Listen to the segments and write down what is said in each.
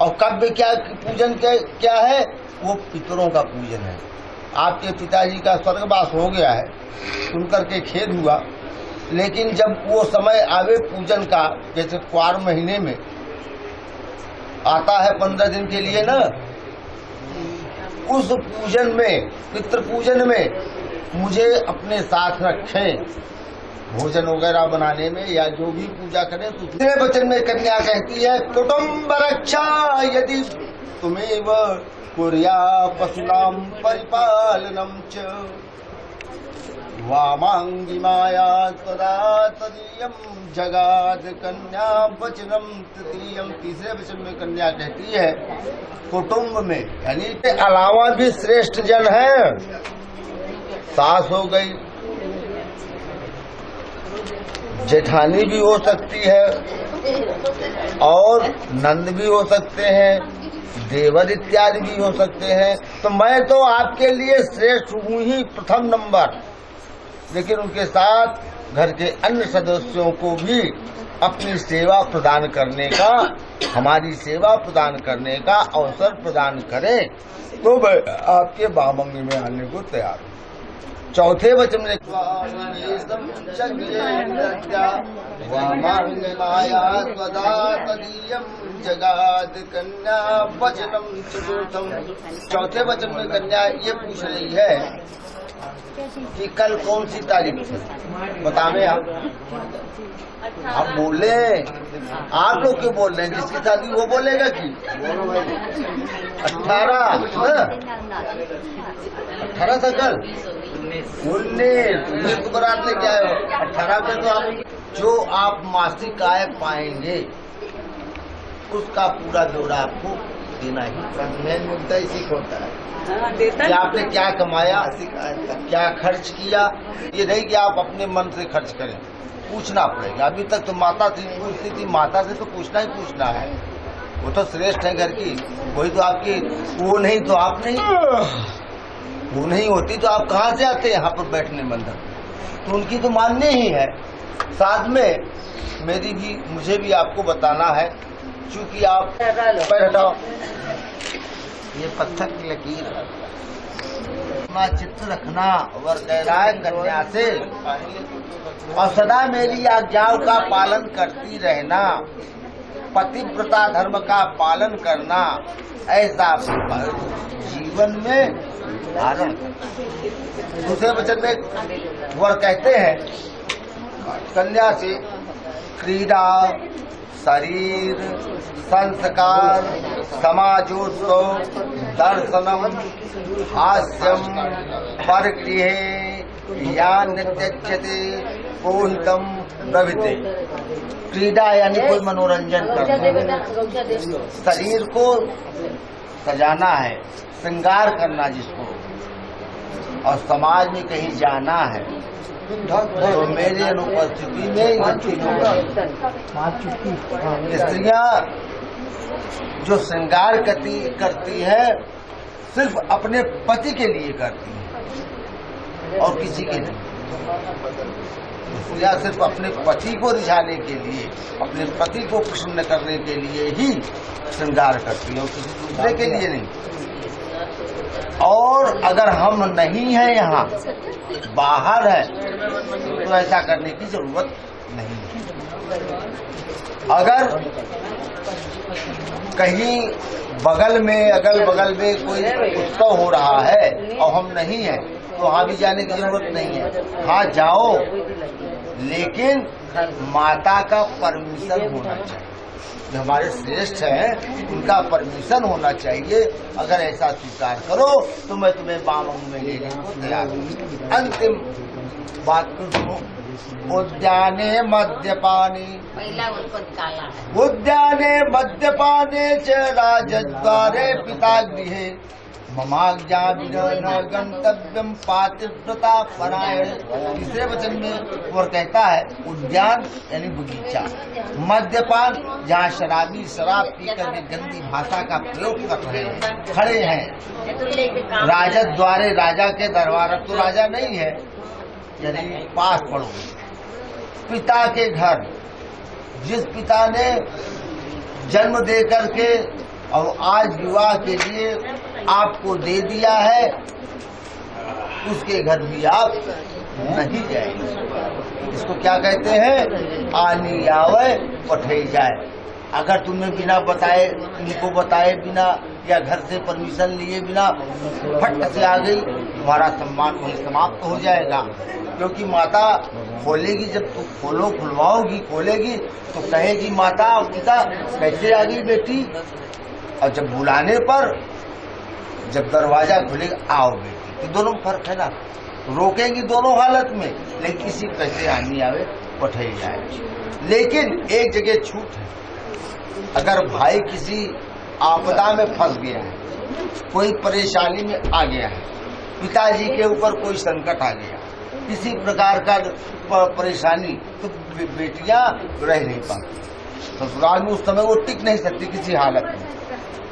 और कव्य क्या पूजन क्या है? वो पितरों का पूजन है। आपके पिताजी का स्वर्गवास हो गया है, सुनकर के खेद हुआ, लेकिन जब वो समय आवे पूजन का, जैसे क्वार महीने में आता है 15 दिन के लिए ना, उस पूजन में, पितृ पूजन में मुझे अपने साथ रखें भोजन वगैरह बनाने में, या जो भी पूजा करें। तो दूसरे वचन में कन्या कहती है, कुटुम्ब रक्षा यदि तुमेव कुर्या पशूनां परिपालनम च वामांगी माया तदा तदीयम जगाद कन्या वचनम तृतीयम। तीसरे वचन में कन्या कहती है, कुटुंब में यानी के अलावा भी श्रेष्ठ जन है। सास हो गई, जेठानी भी हो सकती है, और नंद भी हो सकते हैं, देवर इत्यादि भी हो सकते हैं। तो मैं तो आपके लिए श्रेष्ठ हूँ ही, प्रथम नंबर, लेकिन उनके साथ घर के अन्य सदस्यों को भी अपनी सेवा प्रदान करने का, हमारी सेवा प्रदान करने का अवसर प्रदान करें, तो मैं आपके बामंग में आने को तैयार हूँ। चौथे वचन में जगाद कन्या वचनम चतुर्थम। चौथे वचन में कन्या ये पूछ रही है कि कल कौन सी तारीख है, बतावे आप बोले, आप लोग क्यों बोल रहे हैं? जिसकी शादी वो बोलेगा कि 18 था कल, 19 तो बरात लेके आए हो, 18 में तो आप जो आप मासिक आय पाएंगे उसका पूरा ब्यौरा आपको देना ही। मेन मुद्दा इसी को होता है कि आपने क्या कमाया, क्या खर्च किया। ये नहीं कि आप अपने मन से खर्च करें, पूछना पड़ेगा। अभी तक तो माता थी, पूछती थी, माता से तो पूछना ही पूछना है, वो तो श्रेष्ठ है घर की, वही तो आपकी, वो नहीं तो आप नहीं, वो नहीं होती तो आप कहाँ से आते यहाँ पर बैठने मंदिर? तो उनकी तो मान्य ही है। साथ में मेरी भी, मुझे भी आपको बताना है, चूंकि आप पैर हटाओ, ये पत्थर की लकीर है, अपना चित्र रखना वर कह रहा है कन्या से, और सदा मेरी आज्ञाओं का पालन करती रहना, पतिव्रता धर्म का पालन करना, ऐसा जीवन में धारण। दूसरे वचन में वर कहते हैं कन्या से, क्रीड़ा, शरीर, संस्कार, समाजोत्सव, दर्शनम, हास्यम, परगृहे या नित्यज्यते पोहितम प्रभृति। क्रीड़ा यानी कोई मनोरंजन करना, शरीर को सजाना है, श्रृंगार करना जिसको, और समाज में कहीं जाना है, तो मेरी अनुपस्थिति में स्त्रियां जो श्रृंगार करती है सिर्फ अपने पति के लिए करती है और किसी के नहीं। स्त्रियां सिर्फ अपने पति को रिझाने के लिए, अपने पति को प्रसन्न करने के लिए ही श्रृंगार करती है और किसी दूसरे के लिए नहीं। और अगर हम नहीं हैं यहाँ, बाहर है, तो ऐसा करने की जरूरत नहीं है। अगर कहीं बगल में, अगल बगल में कोई उत्सव हो रहा है और हम नहीं हैं, तो वहाँ भी जाने की जरूरत नहीं है। हाँ जाओ, लेकिन माता का परमिशन होना चाहिए। जो हमारे श्रेष्ठ हैं उनका परमिशन होना चाहिए। अगर ऐसा स्वीकार करो तो मैं तुम्हें बामंग में लेने को तैयार हूँ। अंतिम बात सुनो, उद्याने मद्यपाने, उद्याने मद्यपाने च राजद्वारे पिता गृहे ममाज्ञा विना गंतव्यम पातिव्रता परायण। तीसरे वचन में वो कहता है उद्यान यानी बगीचा, मद्यपान जहाँ शराबी शराब पीकर के गंदी भाषा का प्रयोग कर रहे हैं, खड़े हैं। राजद द्वारे, राजा के दरबार, अब तो राजा नहीं है, यानी पास पड़ो। पिता के घर, जिस पिता ने जन्म दे करके और आज विवाह के लिए आपको दे दिया है, उसके घर भी आप नहीं जाएंगे। इसको क्या कहते हैं? आनी आवे पठे जाए। अगर तुमने बिना बताए, इनको बताए बिना या घर से परमिशन लिए बिना फट से आ गई, तुम्हारा सम्मान वही समाप्त हो जाएगा। क्योंकि माता खोलेगी, जब तुम खोलेगी तो कहेगी माता और पिता कैसे आ गई बेटी, और जब बुलाने पर जब दरवाजा खुलेगा आओ बेटी, तो दोनों में फर्क है ना। रोकेंगी दोनों हालत में, लेकिन किसी कैसे आनी आवे पठे जाए। लेकिन एक जगह छूट है, अगर भाई किसी आपदा में फंस गया है, कोई परेशानी में आ गया है, पिताजी के ऊपर कोई संकट आ गया, किसी प्रकार का परेशानी, तो बेटियां रह नहीं पाती ससुराल में। उस समय वो टिक नहीं सकती किसी हालत में।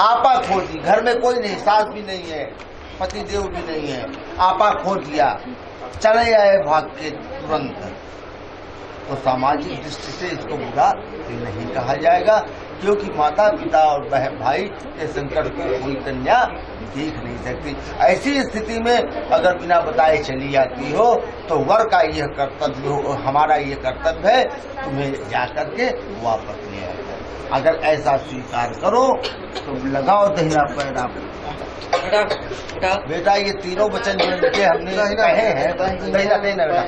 आपा खो दी, घर में कोई नहीं, सास भी नहीं है, पति देव भी नहीं है, आपा खो दिया, चले आए भाग के तुरंत, तो सामाजिक दृष्टि से इसको बुरा नहीं कहा जाएगा। क्योंकि माता पिता और बहन भाई के संकट को कोई कन्या देख नहीं सकती। ऐसी स्थिति में अगर बिना बताए चली जाती हो तो वर का यह कर्तव्य हो, हमारा ये कर्तव्य है तुम्हें जाकर के वापस ले आएगा। अगर ऐसा स्वीकार करो तो लगाओ दहिना पैर आप। बेटा ये तीनों वचन जो हमने कहे हैं, दहिना देना बेटा,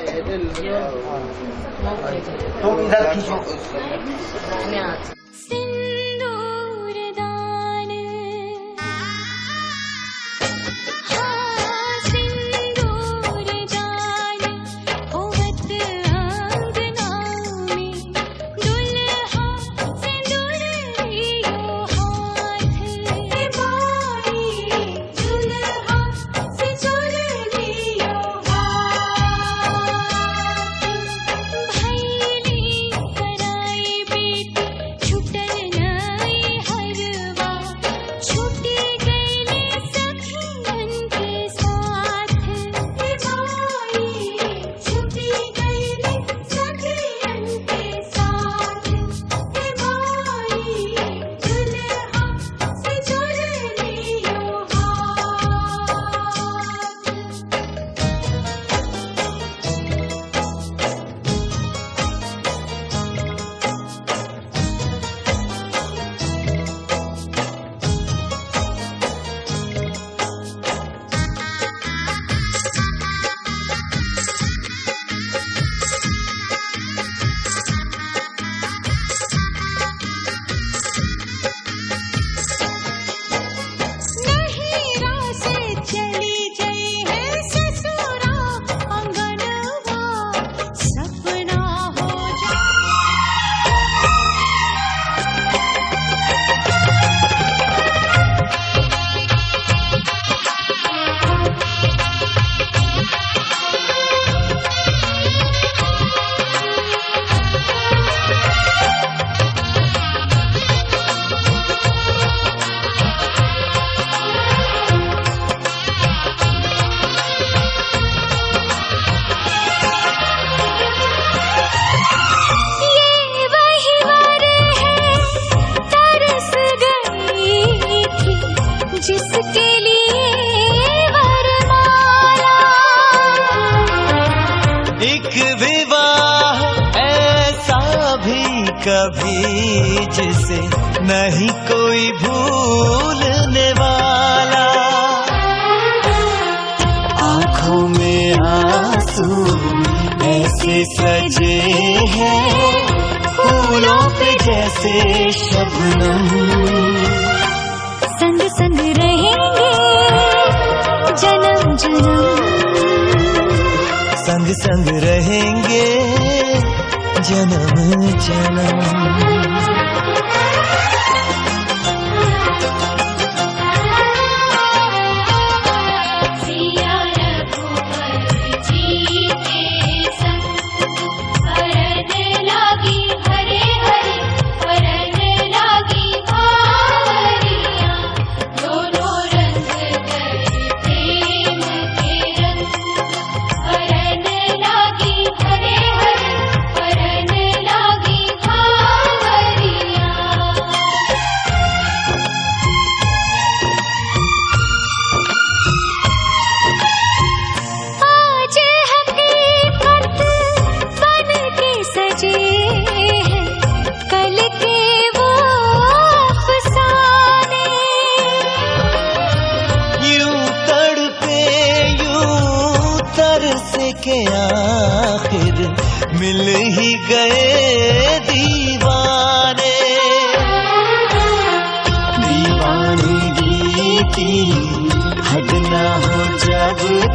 तुम इधर खींचो। कभी जिसे नहीं कोई भूलने वाला, आँखों में आंसू ऐसे सजे हैं फूलों पे जैसे शबनम, संग संग रहेंगे जन्म जन्म, संग संग रहेंगे जन्म जन्म।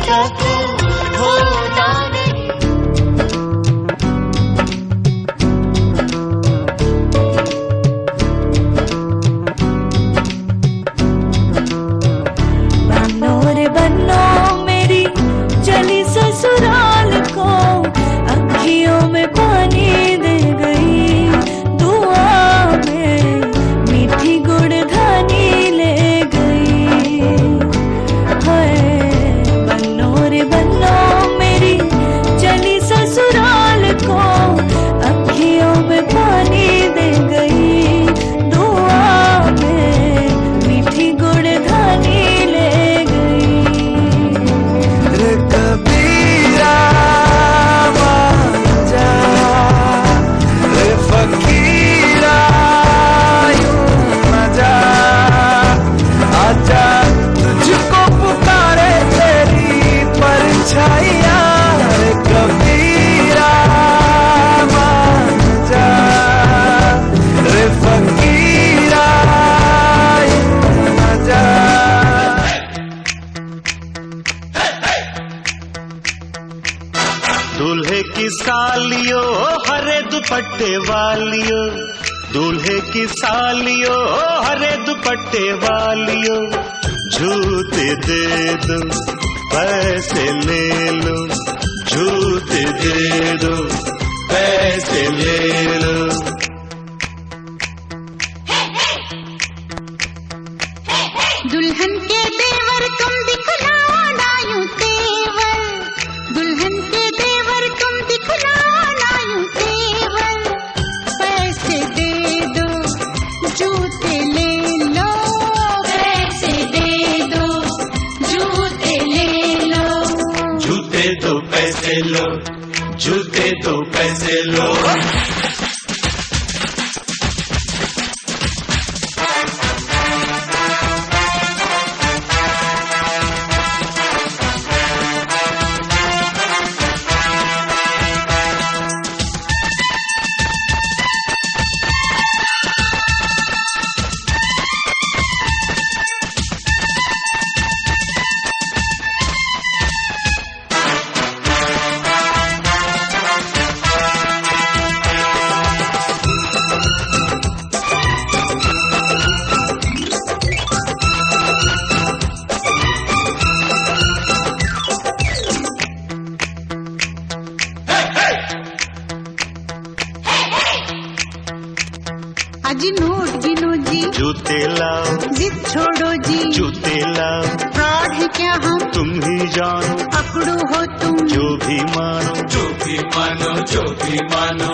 तक होना नहीं। बनो रे बनो मेरी चली ससुराल को, अखियों में पानी दे गई, दुआ में मीठी गुड़धानी ले गई। हाय बनो रे बनो मेरी चली ससुराल को, अखियों में पानी दे गई, दुआ में मीठी गुड़धानी ले गई। रे कबीरा मान जा, रे फकीरा यूं न जा, आजा तुझको पुकारे तेरी परछाइयाँ। रे कबीरा मान जा, रे फकीरा यूं न जा। दूल्हे की सालियो हरे दुपट्टे वालियो, दूल्हे की सालियो हरे दुपट्टे वालियो, जूते दे दो पैसे ले लो, जूते दे दो पैसे ले लो। दुल्हन के देवर तुम दिखलाओ ना यूं तेवर, दुल्हन के देवर तुम दिखलाओ ना यूं तेवर, पैसे दे दो जूते ले लो, पैसे दे दो जूते ले लो, जूते दो पैसे लो, जूते दो पैसे लो। अजी नोट गिनो जी, जूते लाओ, जिद छोड़ो जी, जूते लाओ, फ्रॉड है क्या हम तुम ही जानो, पकड़ो हो तुम जो भी मानो, जो भी मानो, जो भी मानो।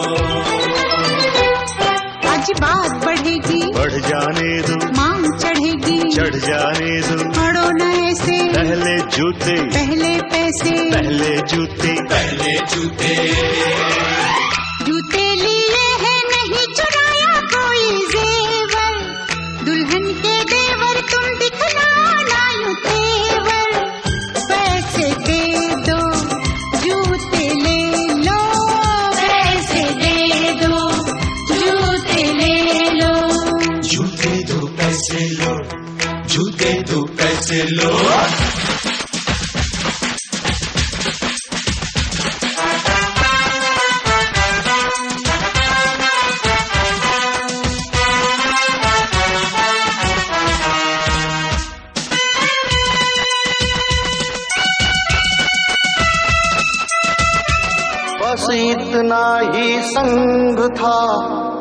आज बात बढ़ेगी, बढ़ जाने दो, मांग चढ़ेगी, चढ़ जाने दो, पड़ो न ऐसे, पहले जूते पहले पैसे, पहले जूते पहले जूते। जूते लिए है नहीं चुराया कोई जेवर, दुल्हन के देवर तुम दिखलाओ ना यूं तेवर, पैसे दे दो जूते ले लो, पैसे दे दो जूते ले लो, जूते दो पैसे लो, जूते दो पैसे लो। बस इतना ही संग था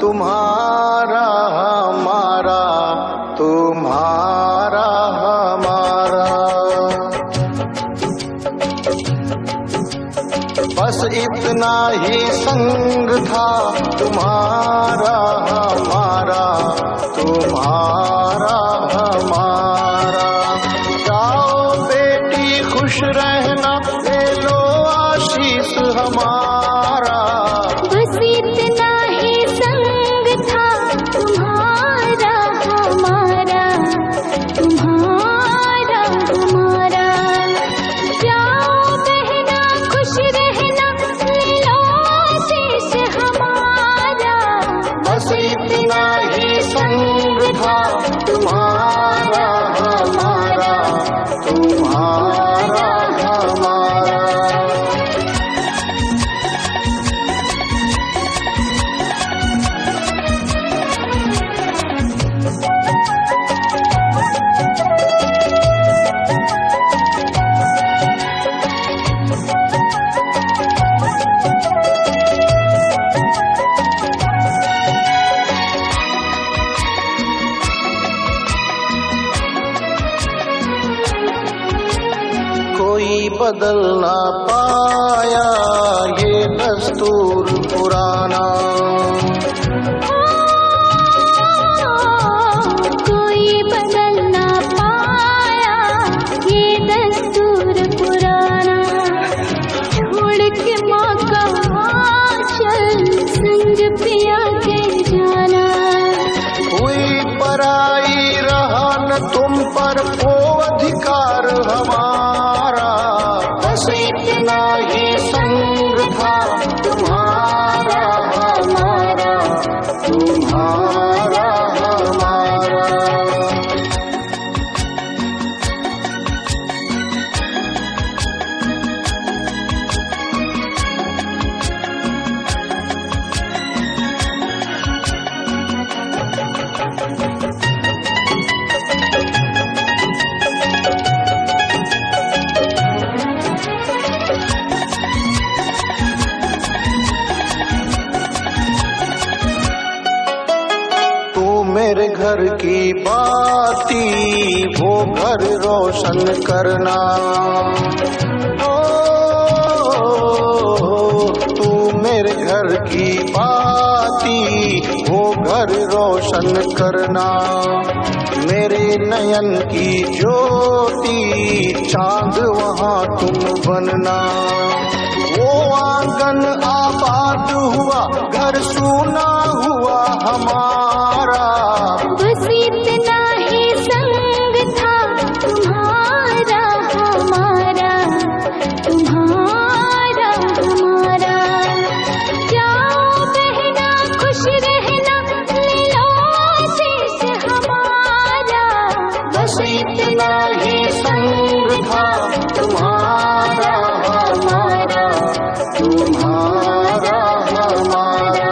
तुम्हारा हमारा, तुम्हारा हमारा। बस इतना ही संग था तुम्हारा हमारा, तुम्हारा हमारा। जाओ बेटी खुश रहना, ले लो आशीष हमारा। बस इतना ही संग था तुम्हारा हमारा, तुम्हारा हमारा। जाओ बहना खुश रहना, ले लो आशीष हमारा। बस इतना ही संग था तुम्हारा बदल ना पाया ये दस्तूर पुराना। कोई बदल ना पाया ये दस्तूर पुराना। छोड़ के माँ का आंचल संग पिया के जाना। हुई पराई रहा न तुम पर वो अधिकार हमारा। बस इतना ही संग था तुम्हारा हमारा, तुम्हारा हमारा। मेरे घर की बाती वो घर रोशन करना। ओ तू मेरे घर की बाती वो घर रोशन करना। मेरे नयन की ज्योति चांद वहाँ तुम बनना। वो आंगन आबाद हुआ घर सूना हुआ हमारा। बस इतना ही संग था तुम्हारा हमारा, तुम्हारा हमारा। जाओ बहना खुश रहना, ले लो आशीष हमारा। बस इतना ही संग था तुम्हारा हमारा, तुम्हारा हमारा।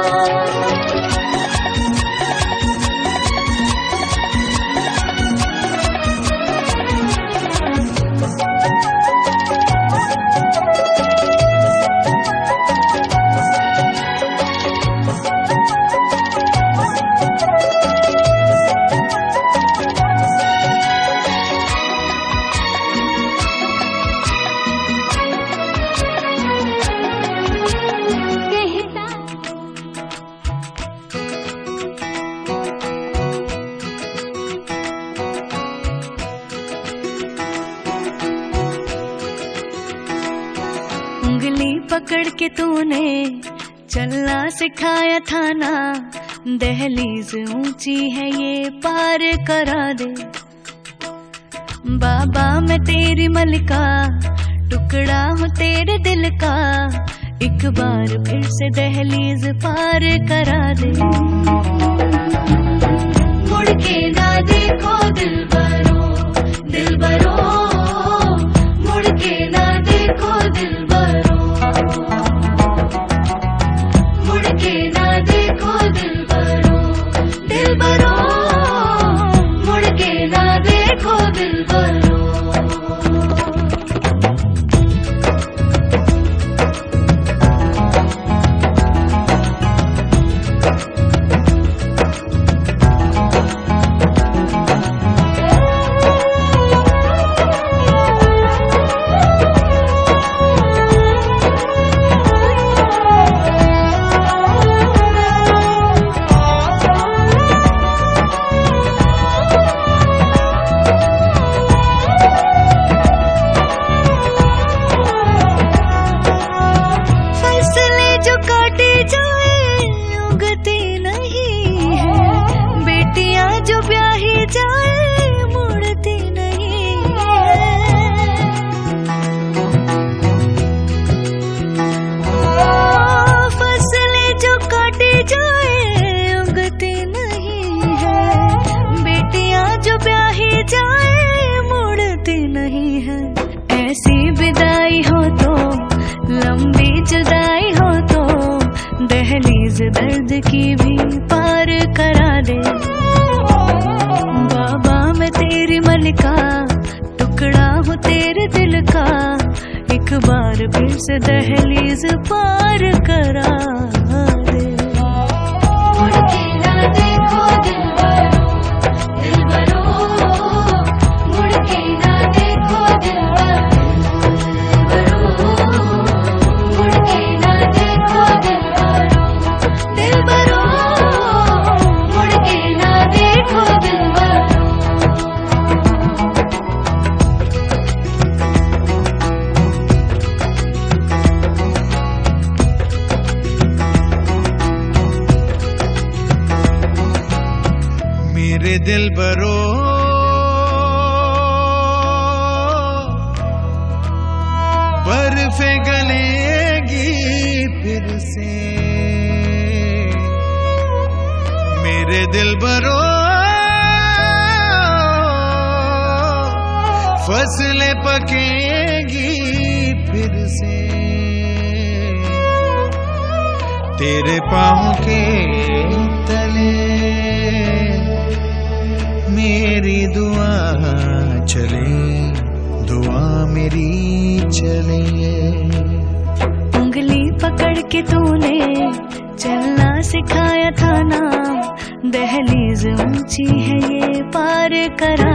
उंगली पकड़ के तूने चलना सिखाया था ना। दहलीज ऊंची है ये पार करा दे। बाबा मैं तेरी मलिका, टुकड़ा हूँ तेरे दिल का। एक बार फिर से दहलीज पार करा दे। मुड़ के ना देखो दिलबरो, दिलबरो। मुड़ के ना देखो दिलबरो, मुड़ के ना देखो दिलबरो, दिलबरो। मुड़ के ना देखो दिलबरो। दर्द की भी पार करा दे। बाबा मैं तेरी मलिका, टुकड़ा हूँ तेरे दिल का। एक बार फिर से दहलीज पार करा दे। मुड़ के ना देखो दिलबरो, दिलबरो। मुड़ के ना देखो दिलबरो, दिलबरो बर्फे गलेगी फिर से, मेरे दिलबरो फसलें पकेगी फिर से, तेरे पाँव के तले मेरी दुआ चले, दुआ मेरी चले। उंगली पकड़ के तूने चलना सिखाया था ना, दहलीज ऊंची है ये पार करा